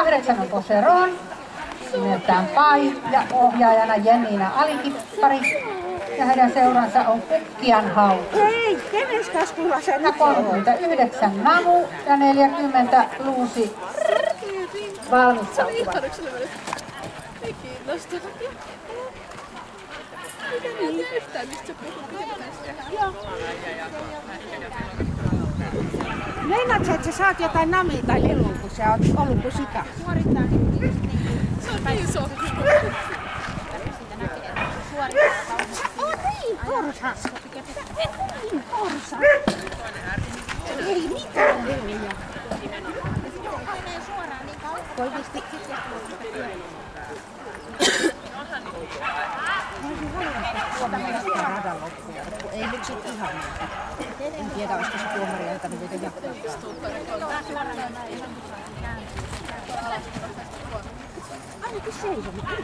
9 on Poseron, nimeltään Pai ja ohjaajana Jenniina Alikippari. Ja heidän seuransa on Kukkian hautu. Hei, kenes kaskulla se ja 39 Namu ja 40 Luusi valmistautuvat. Ei kiinnosta. Mikä niin yhtään, mistä sä puhut, mitä pitäisi tehdä? Joo. Meinaatko, että sä saat jotain namia tai lilluun, kun sä oot ollut kuin sika? Se on niin sokku. Oot niin porsas! Niin porsas! Ei mitään Leija. Menee suoraan niin kauan. Koivisti. Radan loppuun. Ei nyt sit ihan. En tiedä, olisiko se tuomari antanut vielä jatkaa. Ainakin seisominen.